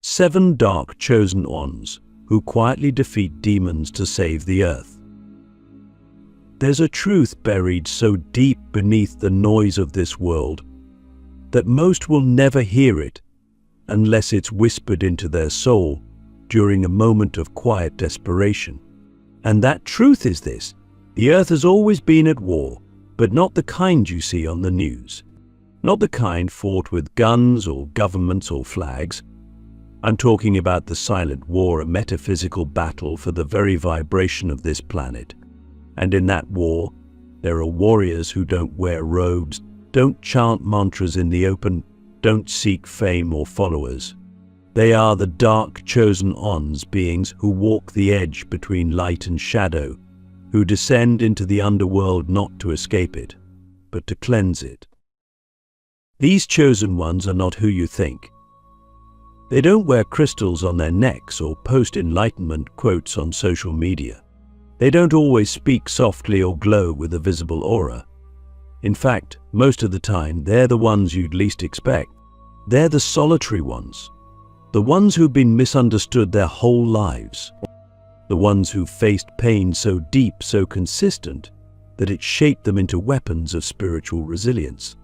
7 dark chosen ones who quietly defeat demons to save the earth. There's a truth buried so deep beneath the noise of this world that most will never hear it unless it's whispered into their soul during a moment of quiet desperation. And that truth is this: the earth has always been at war, but not the kind you see on the news. Not the kind fought with guns or governments or flags. I'm talking about the silent war, a metaphysical battle for the very vibration of this planet. And in that war, there are warriors who don't wear robes, don't chant mantras in the open, don't seek fame or followers. They are the dark chosen ones, beings who walk the edge between light and shadow, who descend into the underworld not to escape it, but to cleanse it. These chosen ones are not who you think. They don't wear crystals on their necks or post enlightenment quotes on social media. They don't always speak softly or glow with a visible aura. In fact, most of the time, they're the ones you'd least expect. They're the solitary ones. The ones who've been misunderstood their whole lives. The ones who've faced pain so deep, so consistent, that it shaped them into weapons of spiritual resilience.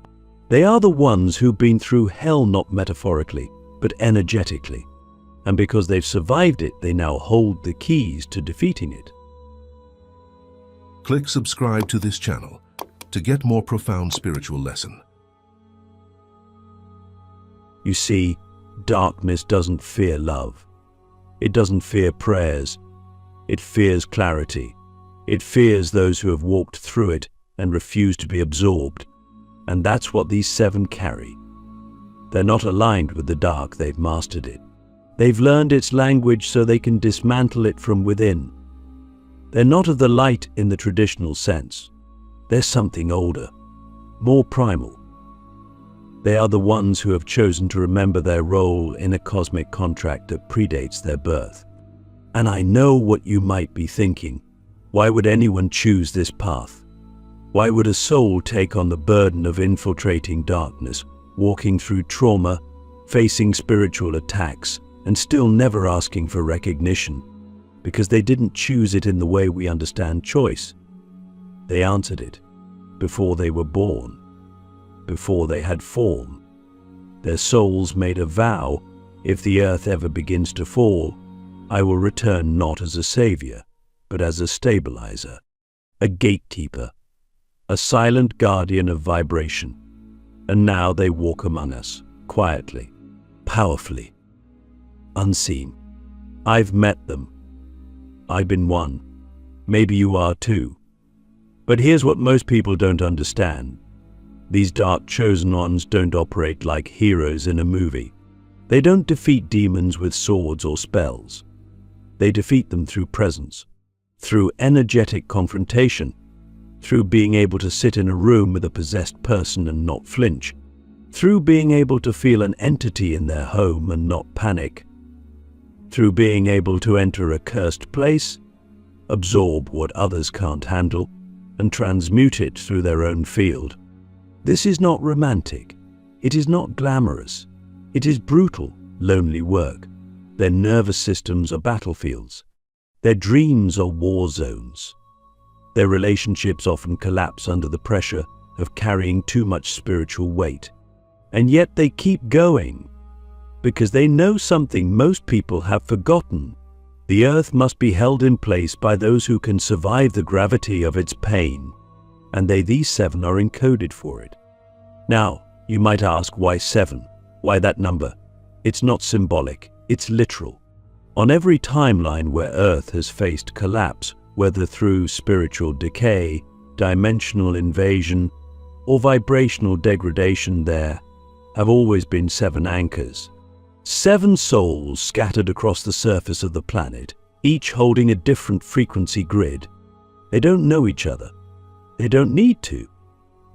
They are the ones who've been through hell, not metaphorically, but energetically. And because they've survived it, they now hold the keys to defeating it. Click subscribe to this channel to get more profound spiritual lesson. You see, darkness doesn't fear love. It doesn't fear prayers. It fears clarity. It fears those who have walked through it and refuse to be absorbed. And that's what these 7 carry. They're not aligned with the dark, they've mastered it. They've learned its language so they can dismantle it from within. They're not of the light in the traditional sense. They're something older, more primal. They are the ones who have chosen to remember their role in a cosmic contract that predates their birth. And I know what you might be thinking. Why would anyone choose this path? Why would a soul take on the burden of infiltrating darkness, walking through trauma, facing spiritual attacks, and still never asking for recognition? Because they didn't choose it in the way we understand choice. They answered it before they were born, before they had form. Their souls made a vow: if the earth ever begins to fall, I will return not as a savior, but as a stabilizer, a gatekeeper, a silent guardian of vibration. And now they walk among us, quietly, powerfully, unseen. I've met them. I've been one. Maybe you are too. But here's what most people don't understand. These dark chosen ones don't operate like heroes in a movie. They don't defeat demons with swords or spells. They defeat them through presence, through energetic confrontation, through being able to sit in a room with a possessed person and not flinch, through being able to feel an entity in their home and not panic, through being able to enter a cursed place, absorb what others can't handle, and transmute it through their own field. This is not romantic. It is not glamorous. It is brutal, lonely work. Their nervous systems are battlefields. Their dreams are war zones. Their relationships often collapse under the pressure of carrying too much spiritual weight. And yet they keep going, because they know something most people have forgotten. The earth must be held in place by those who can survive the gravity of its pain, and these 7 are encoded for it. Now, you might ask, why 7? Why that number? It's not symbolic, it's literal. On every timeline where Earth has faced collapse, whether through spiritual decay, dimensional invasion, or vibrational degradation, there have always been 7 anchors. 7 souls scattered across the surface of the planet, each holding a different frequency grid. They don't know each other. They don't need to.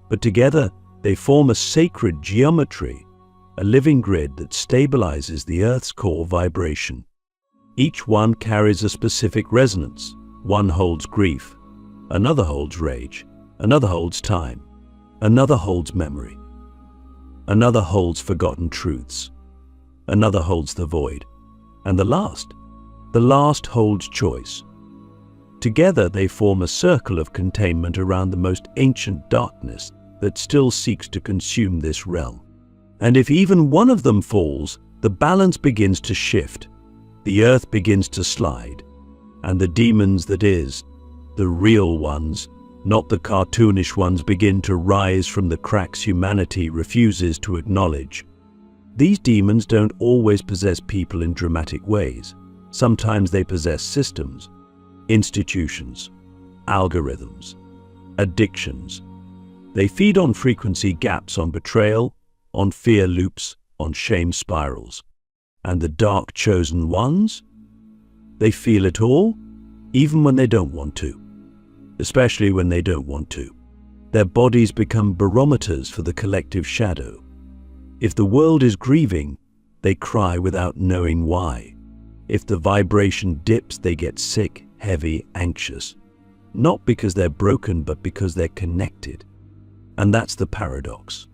But together, they form a sacred geometry, a living grid that stabilizes the Earth's core vibration. Each one carries a specific resonance. One holds grief, another holds rage, another holds time, another holds memory, another holds forgotten truths, another holds the void. And the last holds choice. Together they form a circle of containment around the most ancient darkness that still seeks to consume this realm. And if even one of them falls, the balance begins to shift, the earth begins to slide, and the demons that is, the real ones, not the cartoonish ones, begin to rise from the cracks humanity refuses to acknowledge. These demons don't always possess people in dramatic ways. Sometimes they possess systems, institutions, algorithms, addictions. They feed on frequency gaps, on betrayal, on fear loops, on shame spirals. And the dark chosen ones? They feel it all, even when they don't want to. Especially when they don't want to. Their bodies become barometers for the collective shadow. If the world is grieving, they cry without knowing why. If the vibration dips, they get sick, heavy, anxious. Not because they're broken, but because they're connected. And that's the paradox.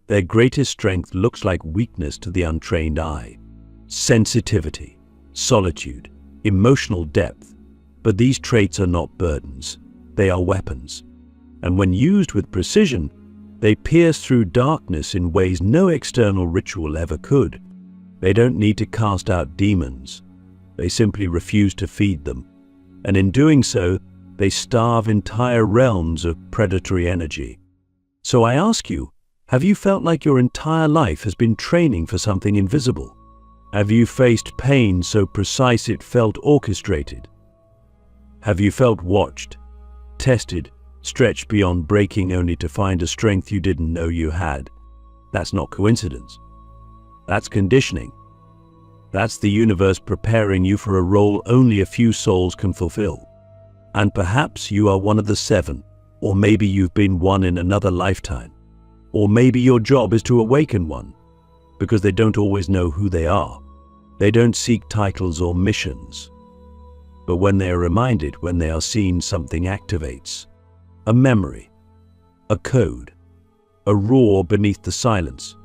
Their greatest strength looks like weakness to the untrained eye. Sensitivity, solitude, emotional depth. But these traits are not burdens. They are weapons. And when used with precision, they pierce through darkness in ways no external ritual ever could. They don't need to cast out demons. They simply refuse to feed them. And in doing so, they starve entire realms of predatory energy. So I ask you, have you felt like your entire life has been training for something invisible? Have you faced pain so precise it felt orchestrated? Have you felt watched, tested, stretched beyond breaking only to find a strength you didn't know you had? That's not coincidence. That's conditioning. That's the universe preparing you for a role only a few souls can fulfill. And perhaps you are one of the 7, or maybe you've been one in another lifetime. Or maybe your job is to awaken one, because they don't always know who they are. They don't seek titles or missions. But when they are reminded, when they are seen, something activates. A memory, a code, a roar beneath the silence.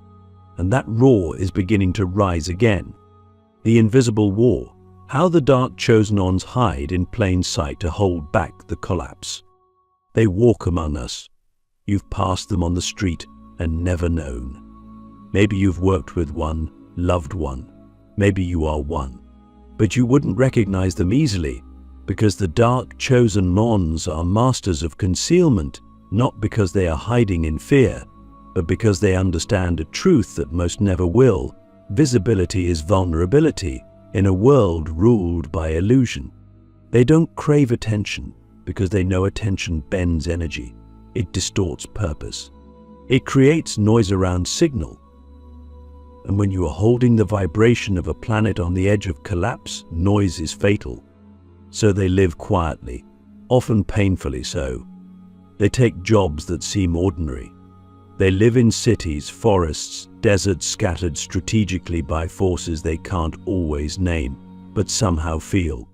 And that roar is beginning to rise again. The invisible war, how the dark chosen ones hide in plain sight to hold back the collapse. They walk among us. You've passed them on the street and never known. Maybe you've worked with one, loved one. Maybe you are one. But you wouldn't recognize them easily, because the dark chosen ones are masters of concealment, not because they are hiding in fear, but because they understand a truth that most never will. Visibility is vulnerability in a world ruled by illusion. They don't crave attention because they know attention bends energy. It distorts purpose. It creates noise around signal. And when you are holding the vibration of a planet on the edge of collapse, noise is fatal. So they live quietly, often painfully so. They take jobs that seem ordinary. They live in cities, forests, deserts scattered strategically by forces they can't always name, but somehow feel.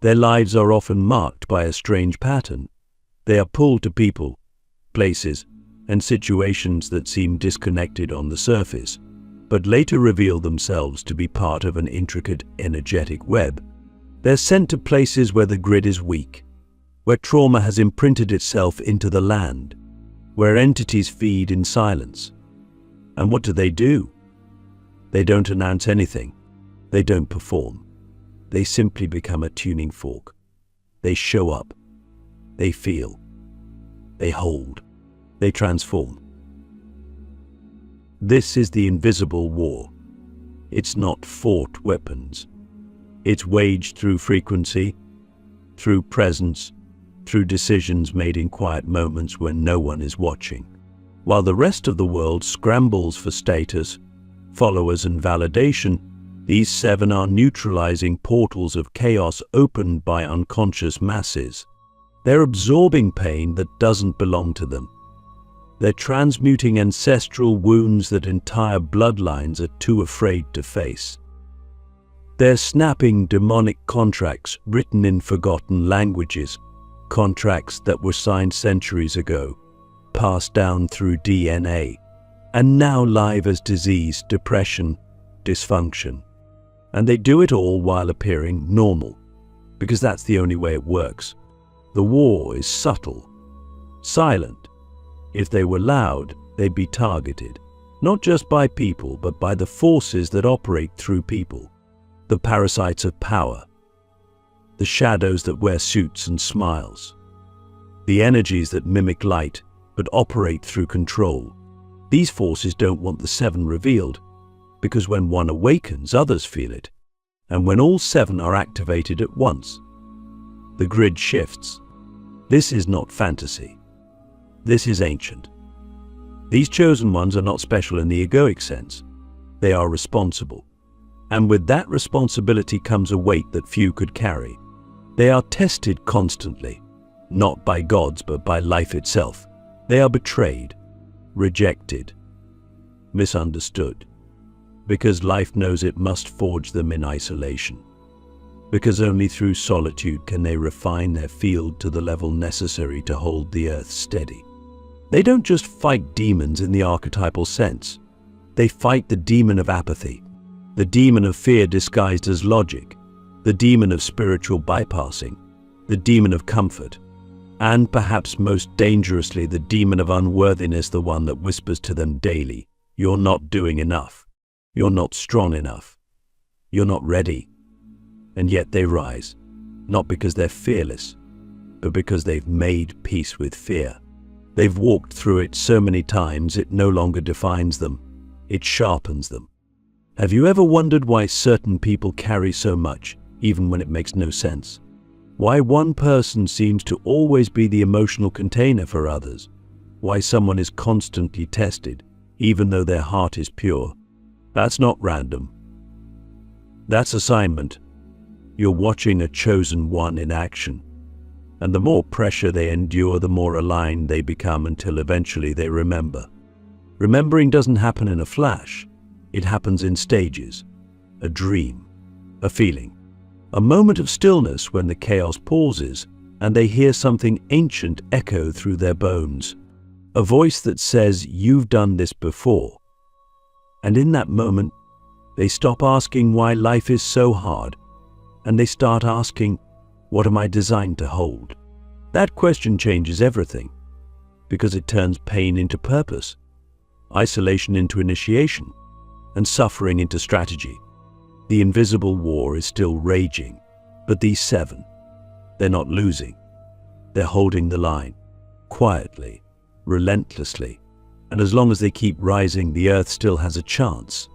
Their lives are often marked by a strange pattern. They are pulled to people, places, and situations that seem disconnected on the surface, but later reveal themselves to be part of an intricate, energetic web. They're sent to places where the grid is weak, where trauma has imprinted itself into the land, where entities feed in silence. And what do? They don't announce anything. They don't perform. They simply become a tuning fork. They show up. They feel. They hold. They transform. This is the invisible war. It's not fought weapons. It's waged through frequency, through presence, through decisions made in quiet moments when no one is watching. While the rest of the world scrambles for status, followers, and validation, these 7 are neutralizing portals of chaos opened by unconscious masses. They're absorbing pain that doesn't belong to them. They're transmuting ancestral wounds that entire bloodlines are too afraid to face. They're snapping demonic contracts written in forgotten languages, contracts that were signed centuries ago, passed down through DNA, and now live as disease, depression, dysfunction. And they do it all while appearing normal, because that's the only way it works. The war is subtle, silent. If they were loud, they'd be targeted, not just by people, but by the forces that operate through people, the parasites of power, the shadows that wear suits and smiles, the energies that mimic light but operate through control. These forces don't want the seven revealed, because when one awakens, others feel it. And when all seven are activated at once, the grid shifts. This is not fantasy. This is ancient. These chosen ones are not special in the egoic sense. They are responsible. And with that responsibility comes a weight that few could carry. They are tested constantly, not by gods but by life itself. They are betrayed, rejected, misunderstood, because life knows it must forge them in isolation. Because only through solitude can they refine their field to the level necessary to hold the earth steady. They don't just fight demons in the archetypal sense. They fight the demon of apathy, the demon of fear disguised as logic, the demon of spiritual bypassing, the demon of comfort, and perhaps most dangerously, the demon of unworthiness, the one that whispers to them daily, "You're not doing enough. You're not strong enough. You're not ready." And yet they rise, not because they're fearless, but because they've made peace with fear. They've walked through it so many times it no longer defines them. It sharpens them. Have you ever wondered why certain people carry so much, even when it makes no sense? Why one person seems to always be the emotional container for others? Why someone is constantly tested, even though their heart is pure? That's not random. That's assignment. You're watching a chosen one in action. And the more pressure they endure, the more aligned they become until eventually they remember. Remembering doesn't happen in a flash. It happens in stages. A dream, a feeling, a moment of stillness when the chaos pauses and they hear something ancient echo through their bones. A voice that says, "You've done this before." And in that moment, they stop asking why life is so hard, and they start asking, what am I designed to hold? That question changes everything, because it turns pain into purpose, isolation into initiation, and suffering into strategy. The invisible war is still raging, but these seven, they're not losing. They're holding the line, quietly, relentlessly, and as long as they keep rising, the earth still has a chance.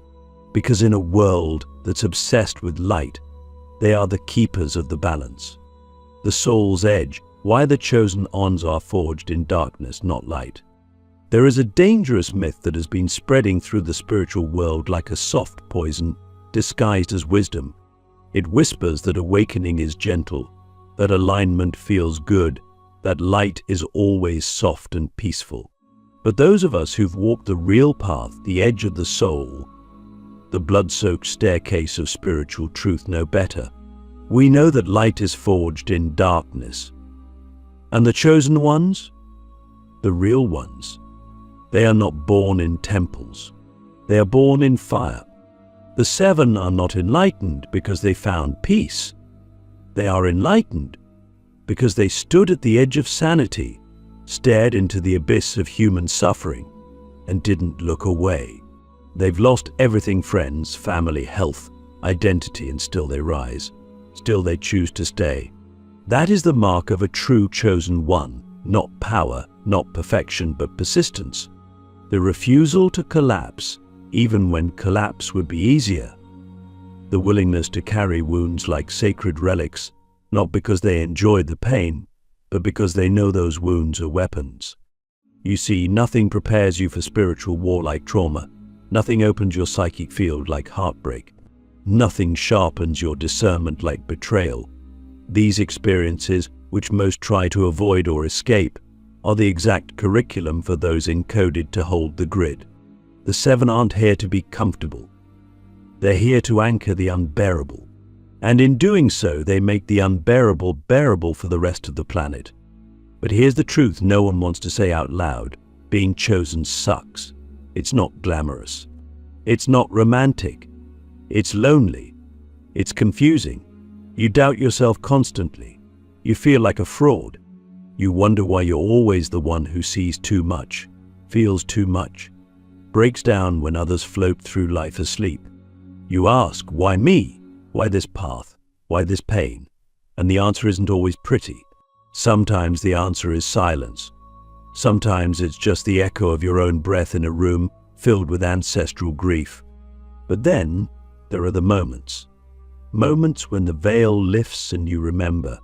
Because in a world that's obsessed with light, they are the keepers of the balance. The soul's edge, why the chosen ones are forged in darkness, not light. There is a dangerous myth that has been spreading through the spiritual world like a soft poison disguised as wisdom. It whispers that awakening is gentle, that alignment feels good, that light is always soft and peaceful. But those of us who've walked the real path, the edge of the soul, the blood-soaked staircase of spiritual truth, know better. We know that light is forged in darkness. And the chosen ones, the real ones, they are not born in temples. They are born in fire. The seven are not enlightened because they found peace. They are enlightened because they stood at the edge of sanity, stared into the abyss of human suffering, and didn't look away. They've lost everything: friends, family, health, identity, and still they rise. Still they choose to stay. That is the mark of a true chosen one, not power, not perfection, but persistence. The refusal to collapse, even when collapse would be easier. The willingness to carry wounds like sacred relics, not because they enjoy the pain, but because they know those wounds are weapons. You see, nothing prepares you for spiritual war like trauma. Nothing opens your psychic field like heartbreak. Nothing sharpens your discernment like betrayal. These experiences, which most try to avoid or escape, are the exact curriculum for those encoded to hold the grid. The seven aren't here to be comfortable. They're here to anchor the unbearable. And in doing so, they make the unbearable bearable for the rest of the planet. But here's the truth no one wants to say out loud. Being chosen sucks. It's not glamorous. It's not romantic. It's lonely. It's confusing. You doubt yourself constantly. You feel like a fraud. You wonder why you're always the one who sees too much, feels too much, breaks down when others float through life asleep. You ask, why me? Why this path? Why this pain? And the answer isn't always pretty. Sometimes the answer is silence. Sometimes it's just the echo of your own breath in a room filled with ancestral grief. But then there are the moments. Moments when the veil lifts and you remember.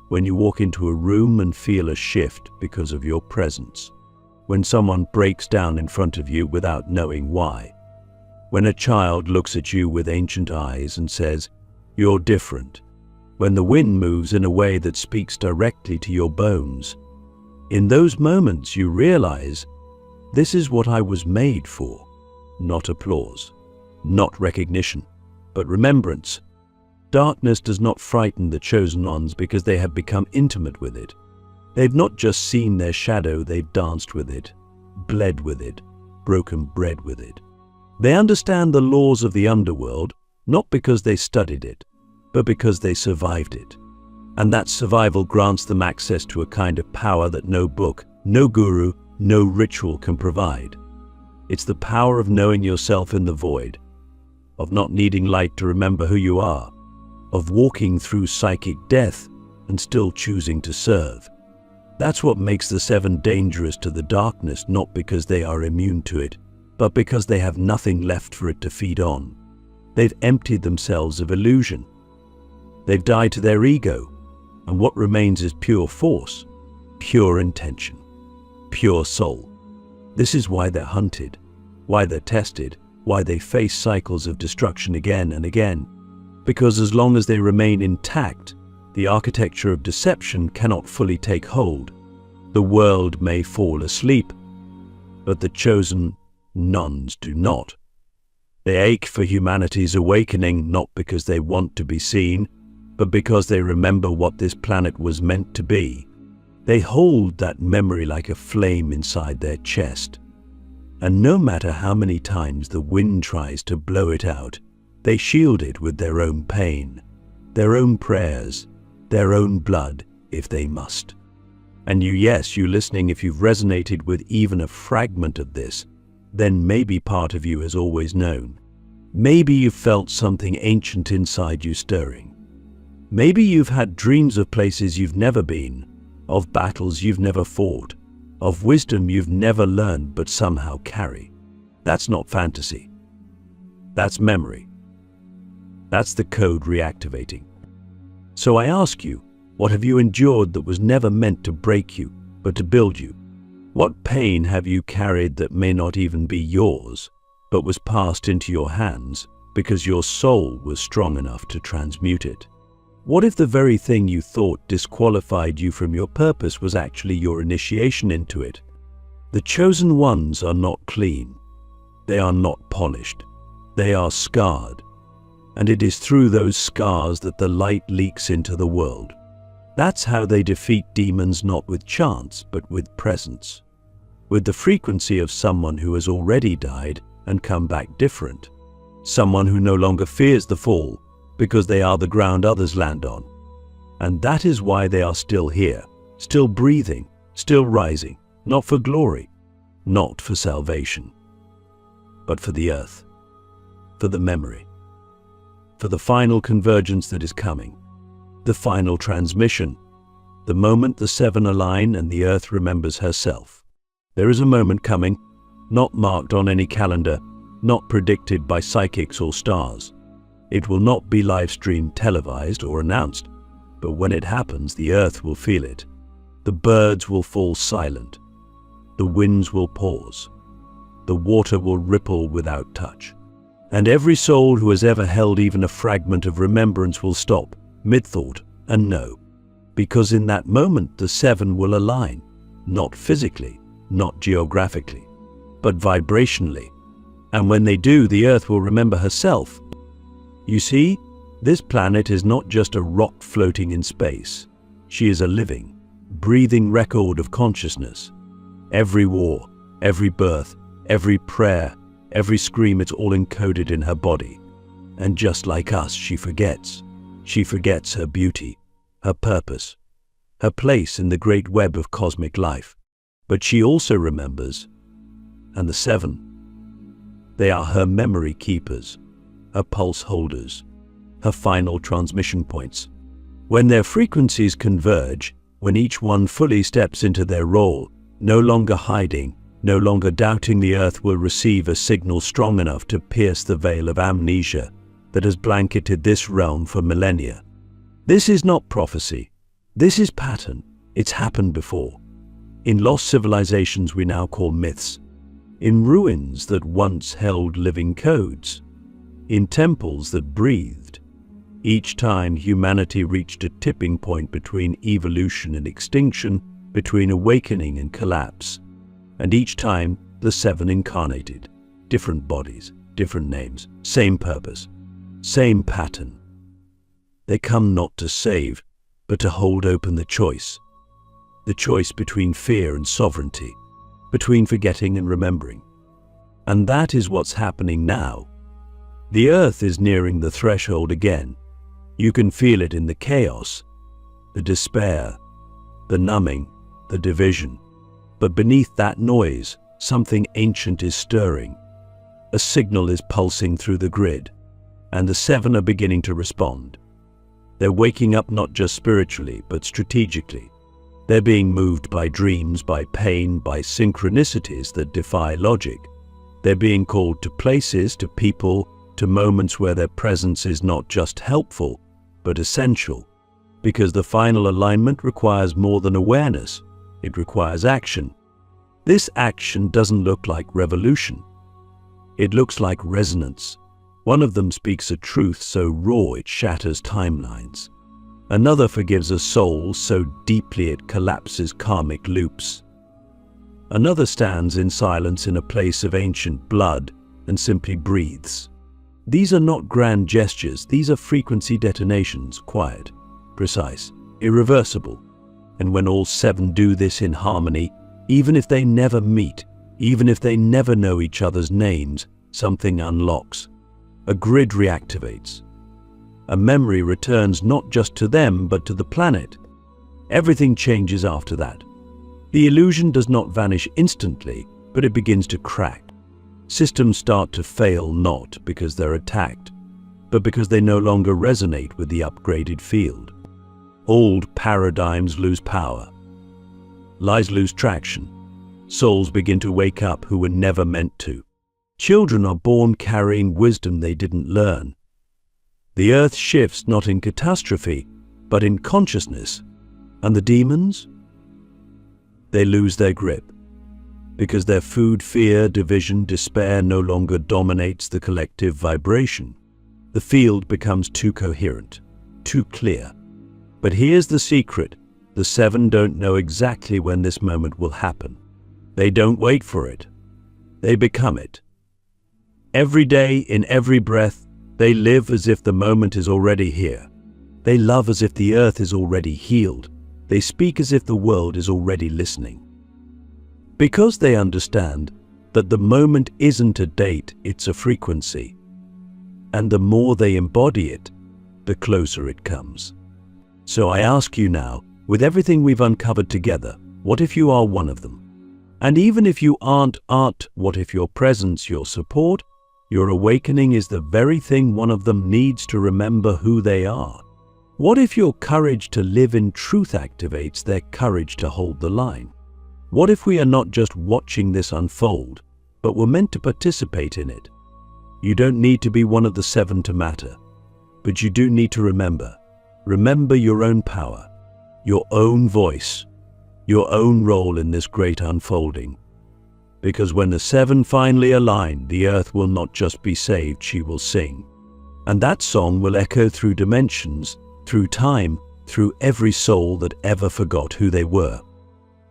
When you walk into a room and feel a shift because of your presence. When someone breaks down in front of you without knowing why. When a child looks at you with ancient eyes and says, "You're different." When the wind moves in a way that speaks directly to your bones. In those moments you realize, this is what I was made for. Not applause, not recognition, but remembrance. Darkness does not frighten the chosen ones because they have become intimate with it. They've not just seen their shadow, they've danced with it, bled with it, broken bread with it. They understand the laws of the underworld, not because they studied it, but because they survived it. And that survival grants them access to a kind of power that no book, no guru, no ritual can provide. It's the power of knowing yourself in the void, of not needing light to remember who you are, of walking through psychic death and still choosing to serve. That's what makes the seven dangerous to the darkness, not because they are immune to it, but because they have nothing left for it to feed on. They've emptied themselves of illusion. They've died to their ego, and what remains is pure force, pure intention, pure soul. This is why they're hunted, why they're tested, why they face cycles of destruction again and again. Because as long as they remain intact, the architecture of deception cannot fully take hold. The world may fall asleep, but the chosen nuns do not. They ache for humanity's awakening, not because they want to be seen, but because they remember what this planet was meant to be. They hold that memory like a flame inside their chest. And no matter how many times the wind tries to blow it out, they shield it with their own pain, their own prayers, their own blood, if they must. And you listening, if you've resonated with even a fragment of this, then maybe part of you has always known. Maybe you've felt something ancient inside you stirring. Maybe you've had dreams of places you've never been, of battles you've never fought, of wisdom you've never learned but somehow carry. That's not fantasy. That's memory. That's the code reactivating. So I ask you, what have you endured that was never meant to break you, but to build you? What pain have you carried that may not even be yours, but was passed into your hands because your soul was strong enough to transmute it? What if the very thing you thought disqualified you from your purpose was actually your initiation into it? The chosen ones are not clean. They are not polished. They are scarred. And it is through those scars that the light leaks into the world. That's how they defeat demons, not with chance, but with presence. With the frequency of someone who has already died and come back different. Someone who no longer fears the fall, because they are the ground others land on. And that is why they are still here, still breathing, still rising, not for glory, not for salvation, but for the earth, for the memory, for the final convergence that is coming, the final transmission, the moment the seven align and the earth remembers herself. There is a moment coming, not marked on any calendar, not predicted by psychics or stars. It will not be live-streamed, televised, or announced, but when it happens, the earth will feel it. The birds will fall silent. The winds will pause. The water will ripple without touch. And every soul who has ever held even a fragment of remembrance will stop, mid-thought, and know. Because in that moment, the seven will align, not physically, not geographically, but vibrationally. And when they do, the earth will remember herself. You see, this planet is not just a rock floating in space. She is a living, breathing record of consciousness. Every war, every birth, every prayer, every scream, it's all encoded in her body. And just like us, she forgets. She forgets her beauty, her purpose, her place in the great web of cosmic life. But she also remembers. And the seven, they are her memory keepers, her pulse holders, her final transmission points. When their frequencies converge, when each one fully steps into their role, no longer hiding, no longer doubting, the earth will receive a signal strong enough to pierce the veil of amnesia that has blanketed this realm for millennia. This is not prophecy. This is pattern. It's happened before. In lost civilizations we now call myths. In ruins that once held living codes. In temples that breathed. Each time humanity reached a tipping point between evolution and extinction, between awakening and collapse. And each time the seven incarnated. Different bodies, different names, same purpose, same pattern. They come not to save, but to hold open the choice. The choice between fear and sovereignty, between forgetting and remembering. And that is what's happening now. The earth is nearing the threshold again. You can feel it in the chaos, the despair, the numbing, the division. But beneath that noise, something ancient is stirring. A signal is pulsing through the grid, and the seven are beginning to respond. They're waking up not just spiritually, but strategically. They're being moved by dreams, by pain, by synchronicities that defy logic. They're being called to places, to people, to moments where their presence is not just helpful, but essential. Because the final alignment requires more than awareness. It requires action. This action doesn't look like revolution. It looks like resonance. One of them speaks a truth so raw it shatters timelines. Another forgives a soul so deeply it collapses karmic loops. Another stands in silence in a place of ancient blood and simply breathes. These are not grand gestures, these are frequency detonations, quiet, precise, irreversible. And when all seven do this in harmony, even if they never meet, even if they never know each other's names, something unlocks. A grid reactivates. A memory returns not just to them, but to the planet. Everything changes after that. The illusion does not vanish instantly, but it begins to crack. Systems start to fail not because they're attacked, but because they no longer resonate with the upgraded field. Old paradigms lose power. Lies lose traction. Souls begin to wake up who were never meant to. Children are born carrying wisdom they didn't learn. The earth shifts not in catastrophe, but in consciousness. And the demons? They lose their grip. Because their food, fear, division, despair no longer dominates the collective vibration. The field becomes too coherent, too clear. But here's the secret. The seven don't know exactly when this moment will happen. They don't wait for it. They become it. Every day, in every breath, they live as if the moment is already here. They love as if the earth is already healed. They speak as if the world is already listening. Because they understand that the moment isn't a date, it's a frequency. And the more they embody it, the closer it comes. So I ask you now, with everything we've uncovered together, what if you are one of them? And even if you aren't, what if your presence, your support, your awakening is the very thing one of them needs to remember who they are? What if your courage to live in truth activates their courage to hold the line? What if we are not just watching this unfold, but we're meant to participate in it? You don't need to be one of the seven to matter, but you do need to remember. Remember your own power, your own voice, your own role in this great unfolding. Because when the seven finally align, the earth will not just be saved, she will sing. And that song will echo through dimensions, through time, through every soul that ever forgot who they were.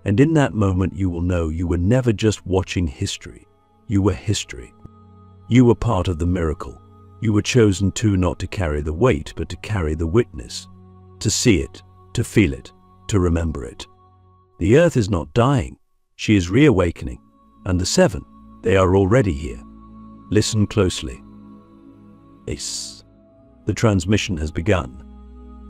And in that moment you will know you were never just watching history. You were history. You were part of the miracle. You were chosen to not to carry the weight, but to carry the witness. To see it, to feel it, to remember it. The earth is not dying. She is reawakening. And the seven, they are already here. Listen closely. Ace. The transmission has begun.